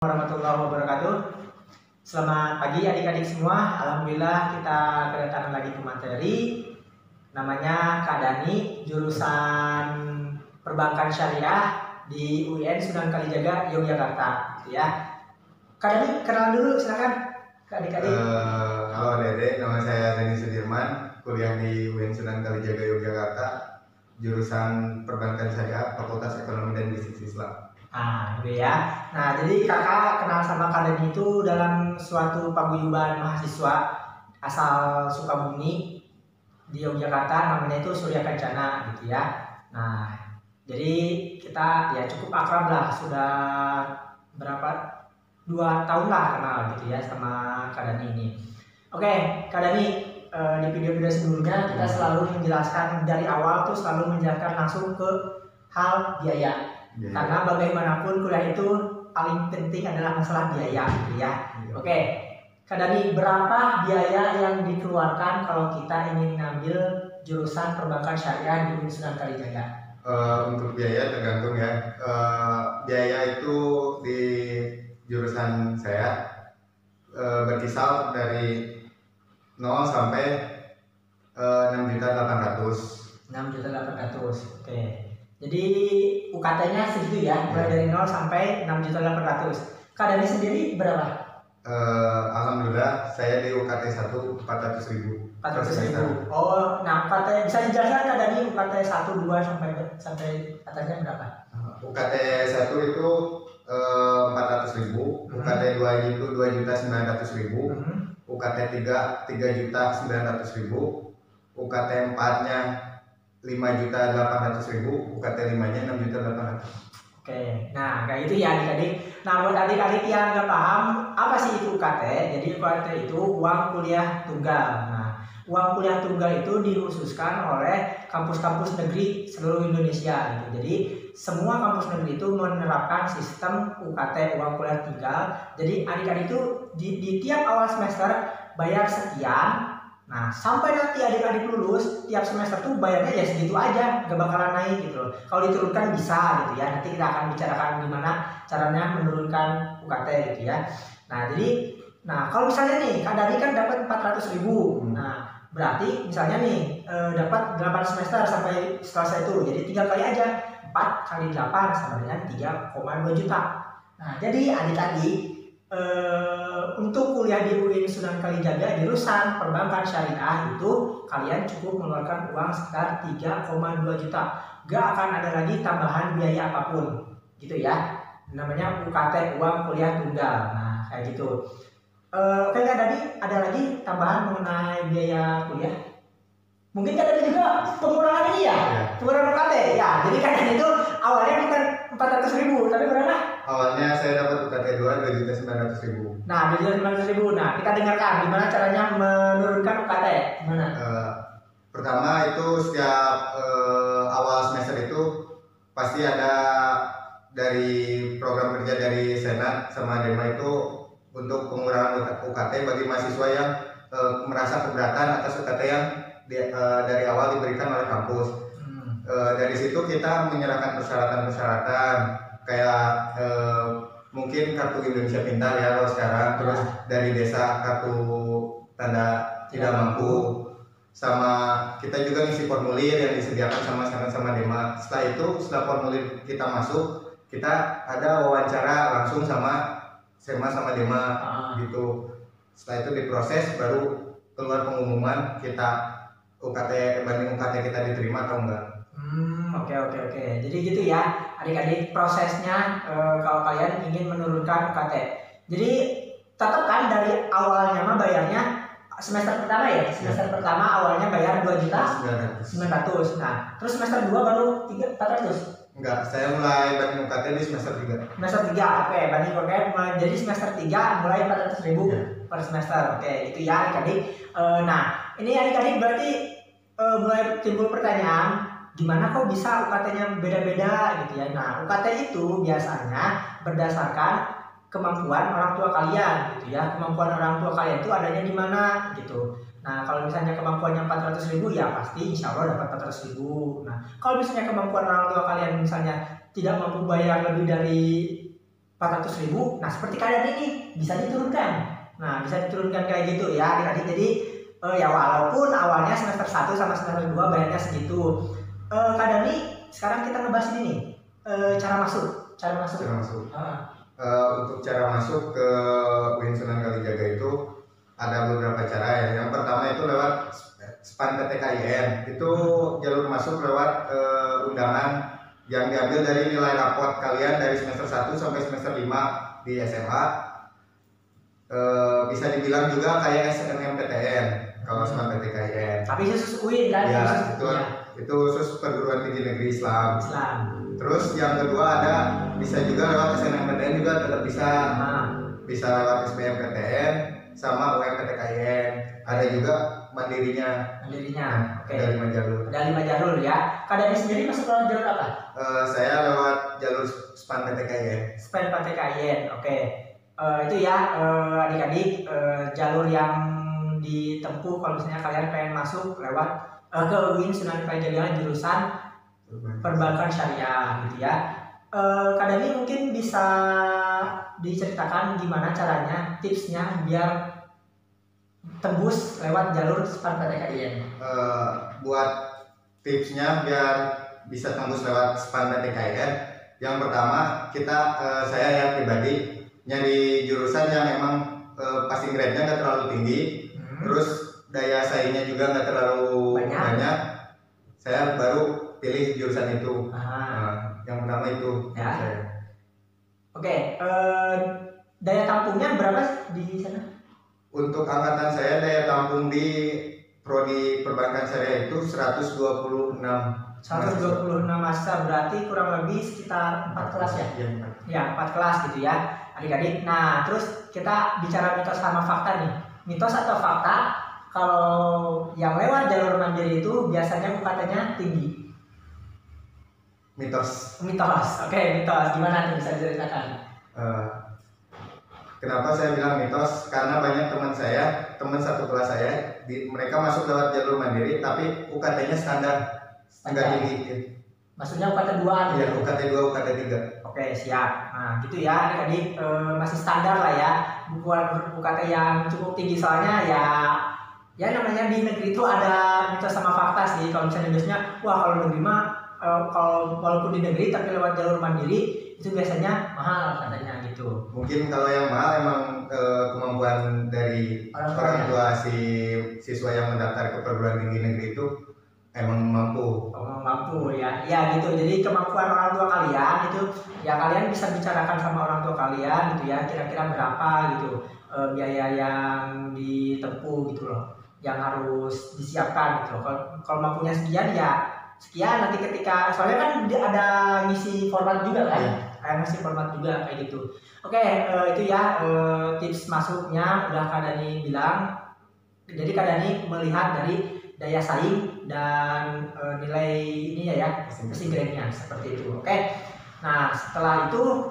Warahmatullahi wabarakatuh. Selamat pagi adik-adik semua. Alhamdulillah kita kedatangan lagi ke materi. Namanya Kak Dani, jurusan Perbankan Syariah di UIN Sunan Kalijaga, Yogyakarta. Gitu ya. Kak Dani, kenalan dulu silakan. Kak adik-adik. Halo adik-adik, nama saya Dani Sudirman, kuliah di UIN Sunan Kalijaga, Yogyakarta, jurusan Perbankan Syariah, Fakultas Ekonomi dan Bisnis Islam. Nah, gitu ya. Nah, jadi kakak kenal sama Kak Dani itu dalam suatu paguyuban mahasiswa asal Sukabumi di Yogyakarta, namanya itu Surya Kencana, gitu ya. Nah, jadi kita ya cukup akrab lah, sudah berapa 2 tahun lah kenal gitu ya sama Kak Dani ini. Oke, Kak Dani, di video-video sebelumnya kita selalu menjelaskan dari awal tuh selalu menjelaskan langsung ke hal biaya. Karena bagaimanapun kuliah itu paling penting adalah masalah biaya, gitu ya. Oke, Kak Dani, berapa biaya yang dikeluarkan kalau kita ingin ngambil jurusan Perbankan Syariah di Sunan Kalijaga? Untuk biaya tergantung ya. Biaya itu di jurusan saya berkisar dari 0 sampai 6.800.000. 6.800.000. Oke. Jadi UKT-nya segitu ya, mulai dari 0 sampai 6.800.000. Kak Dani sendiri berapa? Alhamdulillah saya di UKT 1 400.000. 400.000. Oh, nah UKT bisa dijelaskan Kak Dani UKT 1, 2 sampai atasnya berapa? UKT 1 itu 400.000, UKT 2 itu 2.900.000, UKT 3.900.000, UKT 4-nya 5.800.000, UKT 5-nya 6.800.000. Oke, nah kayak gitu ya adik-adik. Nah buat adik-adik yang nggak paham apa sih itu UKT, jadi UKT itu uang kuliah tunggal. Nah uang kuliah tunggal itu dikhususkan oleh kampus-kampus negeri seluruh Indonesia gitu. Jadi semua kampus negeri itu menerapkan sistem UKT uang kuliah tunggal. Jadi adik-adik itu di tiap awal semester bayar sekian. Nah, sampai nanti adik-adik lulus, tiap semester tuh bayarnya ya segitu aja, gak bakalan naik gitu loh. Kalau diturunkan bisa gitu ya, nanti kita akan bicarakan gimana caranya menurunkan UKT gitu ya. Nah, kalau misalnya nih, Kak Dani kan dapat 400.000. Nah, berarti misalnya nih, dapat 8 semester sampai selesai itu, jadi 3 kali aja, 4 kali 8 sama dengan 3,2 juta. Nah, jadi adik-adik, untuk kuliah di UIN Sunan Kalijaga jurusan Perbankan Syariah itu kalian cukup mengeluarkan uang sekitar 3,2 juta. Gak akan ada lagi tambahan biaya apapun, gitu ya. Namanya UKT uang kuliah tunggal. Nah kayak gitu. Oke Kak Dani, ada lagi tambahan mengenai biaya kuliah? Mungkin Kak Dani juga pengurangan ini ya, pengurangan UKT ya. Jadi Kak Dani itu awalnya bukan 400.000, tapi berapa? Awalnya saya dapat UKT 2 2.900.000. Nah, 2.900.000. Nah, kita dengarkan gimana caranya menurunkan UKT. Gimana? Pertama itu setiap awal semester itu pasti ada dari program kerja dari Senat sama Dema itu untuk pengurangan UKT bagi mahasiswa yang merasa keberatan atas UKT yang dari awal diberikan oleh kampus. Dari situ kita menyerahkan persyaratan kayak mungkin kartu Indonesia Pintar ya kalau sekarang, terus dari desa kartu tanda tidak mampu, sama kita juga ngisi formulir yang disediakan sama Dema. Setelah formulir kita masuk, kita ada wawancara langsung sama Sema sama Dema gitu. Setelah itu diproses baru keluar pengumuman kita banding UKT kita diterima atau enggak. Oke. Jadi gitu ya adik-adik prosesnya kalau kalian ingin menurunkan UKT. Jadi tetap kan dari awalnya mah bayarnya semester pertama ya. Semester pertama awalnya bayar 2.900.000. Nah, terus semester 2 baru 400. Enggak, saya mulai banding UKT di semester 3. Semester 3. Oke, banding UKT jadi semester 3 mulai 400.000 per semester. Oke, itu ya adik-adik. Nah, ini adik-adik berarti mulai timbul pertanyaan, gimana kok bisa UKT-nya beda-beda gitu ya. Nah, UKT itu biasanya berdasarkan kemampuan orang tua kalian gitu ya. Kemampuan orang tua kalian itu adanya di mana gitu. Nah, kalau misalnya kemampuannya 400.000 ya pasti insya Allah dapat 400.000. Nah, kalau misalnya kemampuan orang tua kalian misalnya tidak mampu bayar lebih dari 400.000. Nah seperti keadaan ini bisa diturunkan. Nah bisa diturunkan kayak gitu ya adik-adik. Jadi ya walaupun awalnya semester 1 sama semester 2 bayarnya segitu. Kak Dani, sekarang kita ngebahas ini nih, cara masuk. Untuk cara masuk ke UIN Sunan Kalijaga itu ada beberapa cara ya. Yang pertama itu lewat SPAN PTKIN. Itu jalur masuk lewat undangan yang diambil dari nilai raport kalian dari semester 1 sampai semester 5 di SMA. Bisa dibilang juga kayak SNMPTN kalau SPAN PTKIN. Tapi khusus UIN kan? Ya, itu khusus perguruan tinggi negeri Islam. Terus yang kedua ada bisa juga lewat SNMPTN juga tetap bisa. Bisa lewat SBMPTN sama UMPTKIN. Ada juga mandirinya. Oke. Ada 5 jalur ya. Kak Dani sendiri masuk lewat jalur apa? Saya lewat jalur SPAN PTKIN. SPAN PTKIN. Oke. Itu ya adik-adik jalur yang ditempuh kalau misalnya kalian pengen masuk lewat ke UIN Sunan Kalijaga jurusan perbankan syariah gitu ya. Kak Dani mungkin bisa diceritakan gimana caranya, tipsnya biar tembus lewat jalur SPAN PTKIN. Buat tipsnya biar bisa tembus lewat SPAN PTKIN, yang pertama saya ya pribadi nyari jurusan yang emang passing grade-nya nggak terlalu tinggi, terus daya saingnya juga nggak terlalu banyak. Saya baru pilih jurusan itu. Yang pertama itu ya. Oke, daya tampungnya berapa di sana? Untuk angkatan saya daya tampung di prodi perbankan syariah itu 126 masa, berarti kurang lebih sekitar 4 kelas ya? Ya, 4 kelas gitu ya adik-adik. Nah terus kita bicara mitos sama fakta nih. Mitos atau fakta kalau yang lewat jalur mandiri itu biasanya UKT-nya tinggi? Mitos. Oke, mitos. Gimana nih, bisa diceritakan? Kenapa saya bilang mitos? Karena banyak teman satu kelas saya, mereka masuk lewat jalur mandiri, tapi UKT-nya standar tinggi. Maksudnya UKT 2? Iya, UKT 2, UKT 3. Oke, siap. Nah, gitu ya adik-adik, masih standar lah ya. Bukan UKT yang cukup tinggi, soalnya ya namanya di negeri itu ada mitos sama fakta sih. Kalau misalnya biasanya, wah kalau negeri mah kalau walaupun di negeri tapi lewat jalur mandiri itu biasanya mahal katanya gitu. Mungkin kalau yang mahal emang kemampuan dari orang tua si siswa yang mendaftar ke perguruan tinggi negeri itu emang mampu ya gitu. Jadi kemampuan orang tua kalian itu ya kalian bisa bicarakan sama orang tua kalian gitu ya, kira-kira berapa gitu biaya yang ditempuh gitu loh, yang harus disiapkan gitu. Kalau mampunya sekian ya sekian, nanti ketika soalnya kan ada ngisi format juga kan, ngisi format juga kayak gitu. Oke, itu ya tips masuknya udah Kak Dani bilang. Jadi Kak Dani melihat dari daya saing dan nilai ini ya passing grade-nya seperti itu. Oke. Nah setelah itu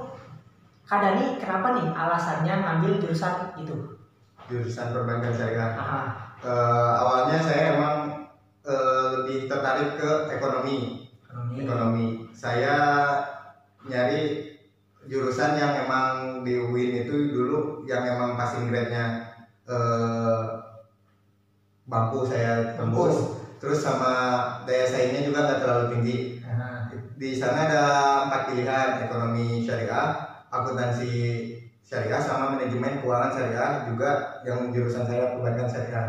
Kak Dani kenapa nih alasannya ngambil jurusan itu? Jurusan perbankan syariah. Awalnya saya emang lebih tertarik ke ekonomi. Saya nyari jurusan yang emang di UIN itu dulu yang emang passing grade-nya mampu saya tembus. Terus sama daya saingnya juga nggak terlalu tinggi. Di sana ada 4 pilihan: ekonomi syariah, akuntansi syariah, sama manajemen keuangan syariah, juga yang jurusan saya perbankan syariah.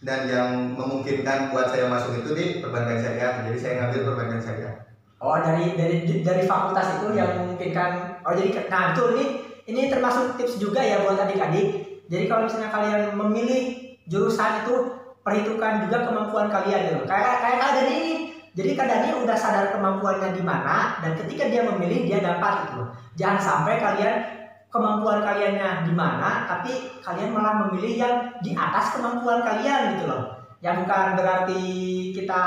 Dan yang memungkinkan buat saya masuk itu di perbankan syariah, jadi saya ngambil perbankan syariah. Oh, dari fakultas itu yang memungkinkan. Oh, jadi nah betul, ini termasuk tips juga ya buat adik-adik. Jadi kalau misalnya kalian memilih jurusan itu perhitungkan juga kemampuan kalian gitu. Kayak Kak Dani ini. Jadi Kak Dani udah sadar kemampuannya di mana, dan ketika dia memilih dia dapat gitu. Jangan sampai kalian kemampuan kaliannya di mana, tapi kalian malah memilih yang di atas kemampuan kalian gitu loh. Ya bukan berarti kita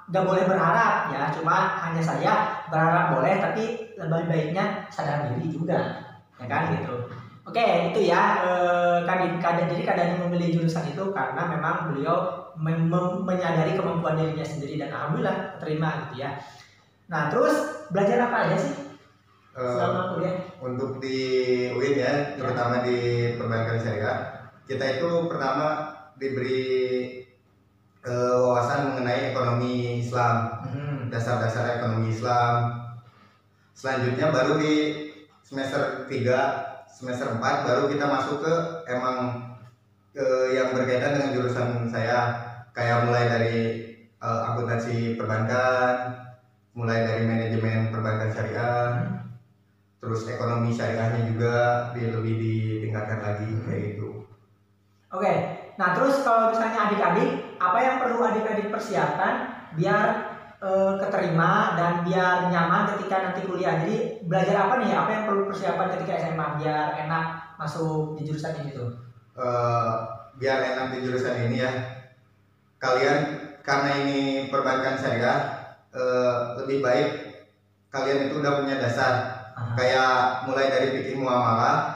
nggak boleh berharap ya, cuma hanya saya berharap boleh, tapi lebih baiknya sadar diri juga, ya kan gitu. Oke, itu ya. Jadi Kak Dani memilih jurusan itu karena memang beliau menyadari kemampuan dirinya sendiri, dan alhamdulillah terima gitu ya. Nah terus belajar apa aja sih? selama kuliah? Untuk di UIN ya, terutama di perbankan syariah, kita itu pertama diberi wawasan mengenai ekonomi Islam, dasar-dasar ekonomi Islam. Selanjutnya baru di semester 3, semester 4 baru kita masuk ke yang berkaitan dengan jurusan saya, kayak mulai dari akuntansi perbankan, mulai dari manajemen perbankan syariah, terus ekonomi syariahnya juga lebih ditingkatkan lagi kayak gitu. Oke, nah terus kalau misalnya adik-adik, apa yang perlu adik-adik persiapkan biar keterima dan biar nyaman ketika nanti kuliah? Jadi belajar apa nih? Apa yang perlu persiapan ketika SMA biar enak masuk di jurusan ini tuh? Biar enak di jurusan ini ya, kalian karena ini perbankan syariah, lebih baik kalian itu udah punya dasar. Kayak mulai dari fikih muamalah,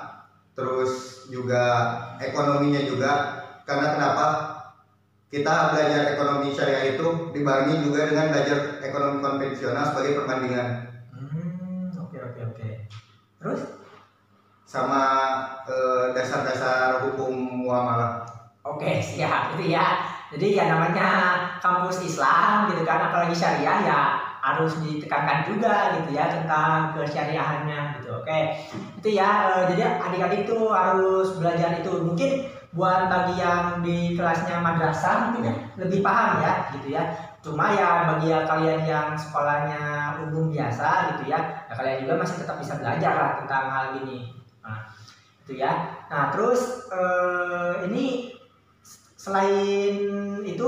terus juga ekonominya juga. Karena kenapa? Kita belajar ekonomi syariah itu dibarengi juga dengan belajar ekonomi konvensional sebagai perbandingan. Oke. Terus? Sama dasar-dasar hukum muamalah. Oke, siap itu ya. Jadi ya namanya kampus Islam gitu kan, apalagi syariah ya harus ditekankan juga gitu ya tentang kesyariahannya gitu. Oke, itu ya. Jadi adik-adik tuh harus belajar itu. Mungkin buat bagi yang di kelasnya madrasah mungkin ya lebih paham ya gitu ya. Cuma ya bagi kalian yang sekolahnya umum biasa gitu ya kalian juga masih tetap bisa belajar lah tentang hal ini. Nah, itu ya. Nah, terus ini selain itu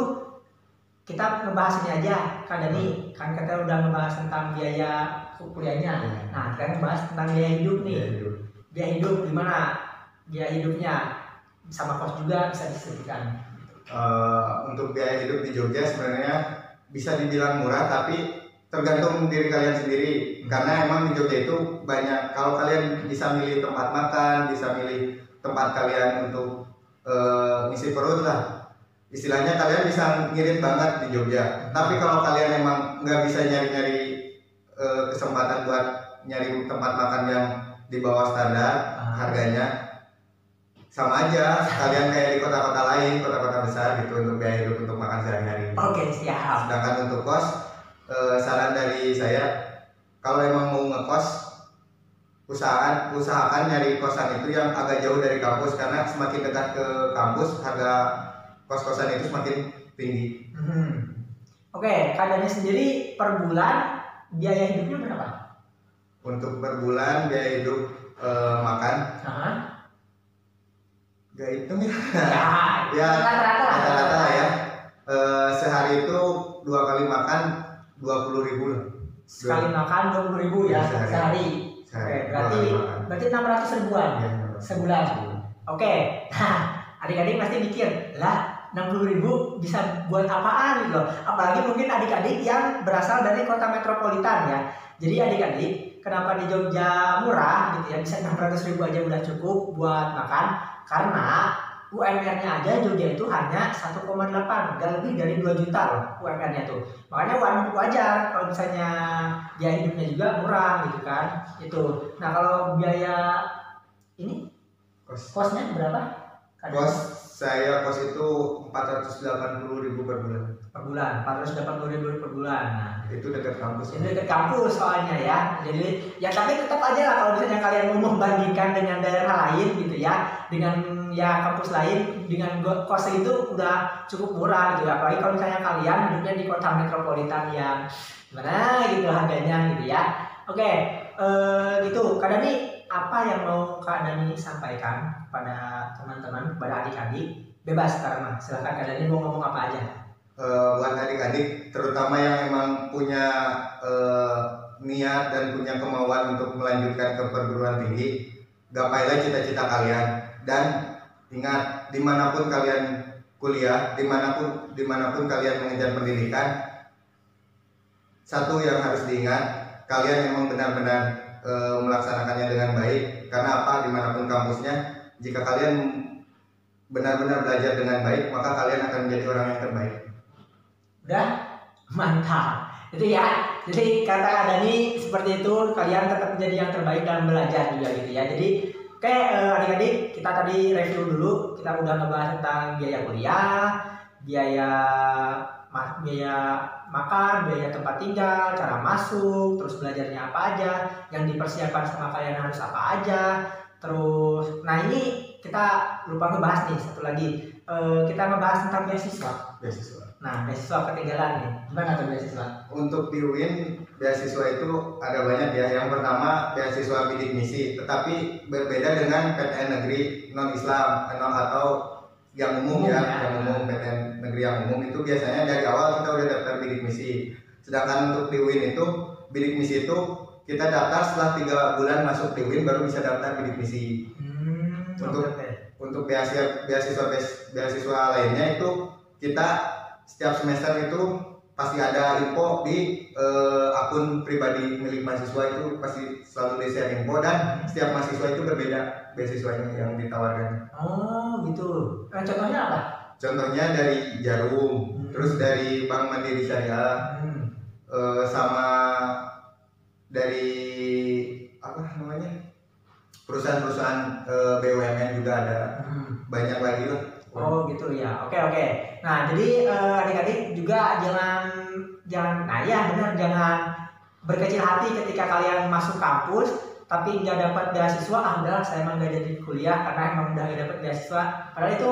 kita ngebahas ini aja Kak Dani, kan kita udah ngebahas tentang biaya kuliahnya. Nah, kita ngebahas tentang biaya hidup nih. Biaya hidup gimana? Biaya hidupnya sama kos juga bisa disebutkan. Untuk biaya hidup di Jogja sebenarnya bisa dibilang murah, tapi tergantung diri kalian sendiri. Karena emang di Jogja itu banyak, kalau kalian bisa milih tempat makan, bisa milih tempat kalian untuk ngisi perut lah. Istilahnya kalian bisa ngirit banget di Jogja. Tapi kalau kalian emang nggak bisa nyari-nyari kesempatan buat nyari tempat makan yang di bawah standar harganya, sama aja kalian kayak di kota-kota lain, kota-kota besar gitu untuk biaya hidup untuk makan sehari-hari. Oke, siap. Sedangkan untuk kos, saran dari saya, kalau emang mau ngekos, usahakan nyari kosan itu yang agak jauh dari kampus, karena semakin dekat ke kampus harga kos-kosan itu semakin tinggi. Oke, Kak sendiri per bulan biaya hidupnya berapa? Untuk per bulan biaya hidup makan, gak hitung ya. Ya rata-rata lah ya. Sehari itu 2 kali makan 20.000 lah. Sekali makan 20.000 ya sehari. Oke, berarti 600 ribuan sebulan. Oke, nah adik-adik pasti mikir lah 60.000 bisa buat apaan gitu loh. Apalagi mungkin adik-adik yang berasal dari kota metropolitan ya. Jadi adik-adik kenapa di Jogja murah gitu ya, bisa 600.000 aja udah cukup buat makan, karena UMR-nya aja Jogja itu hanya 1,8, gak lebih dari 2 juta loh UMR-nya tuh. Makanya wajar kalau misalnya biaya hidupnya juga murah gitu kan. Itu. Nah, kalau biaya ini kosnya berapa? Saya kos itu 480.000 per bulan. Per bulan, 480.000 per bulan. Nah, itu dekat kampus. Itu dekat kampus soalnya ya. Jadi ya tapi tetap aja lah kalau misalnya kalian mau membandingkan dengan daerah lain gitu ya, dengan ya kampus lain, dengan kos itu udah cukup murah gitu ya. Apalagi kalau misalnya kalian hidupnya di kota metropolitan yang gimana gitu harganya gitu ya. Oke, gitu. Kak Dani, apa yang mau Kak Dani sampaikan kepada teman-teman, kepada adik-adik? Bebas sekarang, silakan Kak Dani mau ngomong apa aja. Buat adik-adik, terutama yang emang punya niat dan punya kemauan untuk melanjutkan ke perguruan tinggi, gapailah cita-cita kalian. Dan ingat, dimanapun kalian kuliah, dimanapun kalian mengejar pendidikan, satu yang harus diingat, kalian memang benar-benar melaksanakannya dengan baik. Karena apa? Dimanapun kampusnya, jika kalian benar-benar belajar dengan baik, maka kalian akan menjadi orang yang terbaik. Udah? Mantap. Itu ya. Jadi kata Dani seperti itu, kalian tetap menjadi yang terbaik dalam belajar juga gitu ya. Jadi oke, adik-adik, kita tadi review dulu. Kita udah ngebahas tentang biaya kuliah, biaya biaya makan, biaya tempat tinggal, cara masuk, terus belajarnya apa aja, yang dipersiapkan sama kalian harus apa aja. Terus, nah ini kita lupa ngebahas nih satu lagi. Kita ngebahas tentang beasiswa. Nah, beasiswa ketinggalan nih. Gimana tuh beasiswa? Untuk di UIN beasiswa itu ada banyak ya. Yang pertama beasiswa bidik misi, tetapi berbeda dengan PTN negeri non Islam atau yang umum ya. Yang umum PTN negeri yang umum itu biasanya dari awal kita udah daftar bidik misi. Sedangkan untuk di UIN itu bidik misi itu kita daftar setelah 3 bulan masuk di UIN baru bisa daftar bidik misi. Untuk beasiswa lainnya itu kita setiap semester itu pasti ada info di akun pribadi milik mahasiswa, itu pasti selalu di-share info, dan setiap mahasiswa itu berbeda beasiswanya yang ditawarkan. Oh gitu. Contohnya apa? Contohnya dari Jarum, terus dari Bank Mandiri Syariah, sama dari apa namanya perusahaan-perusahaan BUMN juga ada. Banyak lagi loh. Oh gitu ya. Oke. Nah jadi adik-adik juga jangan berkecil hati ketika kalian masuk kampus tapi nggak dapat beasiswa. Udah saya emang nggak jadi kuliah karena emang udah nggak dapat beasiswa. Padahal itu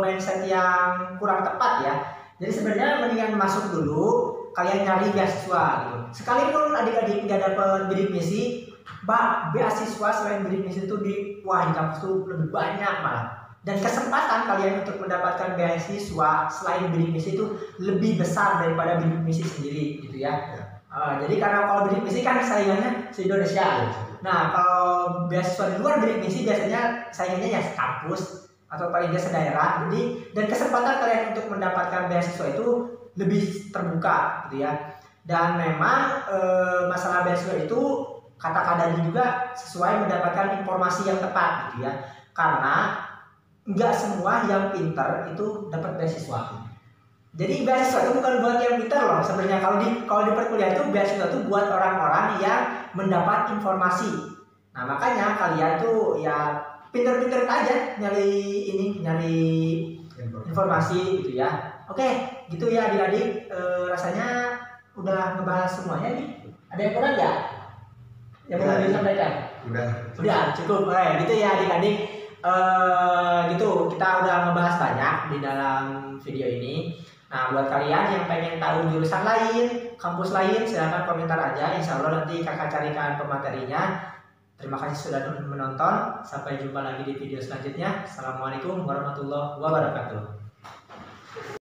mindset yang kurang tepat ya. Jadi sebenarnya mendingan masuk dulu, kalian nyari beasiswa gitu. Sekalipun adik-adik nggak dapat bidik misi, beasiswa selain bidik misi itu di kampus tuh lebih banyak malah. Dan kesempatan kalian untuk mendapatkan beasiswa selain bidik misi itu lebih besar daripada bidik misi sendiri gitu ya. Jadi karena kalau bidik misi kan saingannya se-Indonesia. Nah kalau beasiswa di luar bidik misi biasanya saingannya ya kampus atau paling nggak se-daerah. Jadi dan kesempatan kalian untuk mendapatkan beasiswa itu lebih terbuka gitu ya. Dan memang masalah beasiswa itu kata Kak Dani juga sesuai mendapatkan informasi yang tepat gitu ya. Karena nggak semua yang pintar itu dapat beasiswa. Jadi beasiswa itu bukan buat yang pintar loh. Sebenarnya kalau di perkuliahan itu beasiswa itu buat orang-orang yang mendapat informasi. Nah makanya kalian tuh ya pintar-pintar aja nyari informasi gitu ya. Oke, gitu ya adik-adik. Rasanya udah ngebahas semuanya nih. Ada yang kurang nggak? Yang mau disampaikan? Udah cukup. Gitu ya adik-adik. Gitu kita udah ngebahas banyak di dalam video ini. Nah buat kalian yang pengen tahu jurusan lain, kampus lain, silahkan komentar aja. Insya Allah nanti kakak carikan pematerinya. Terima kasih sudah menonton. Sampai jumpa lagi di video selanjutnya. Assalamualaikum warahmatullahi wabarakatuh.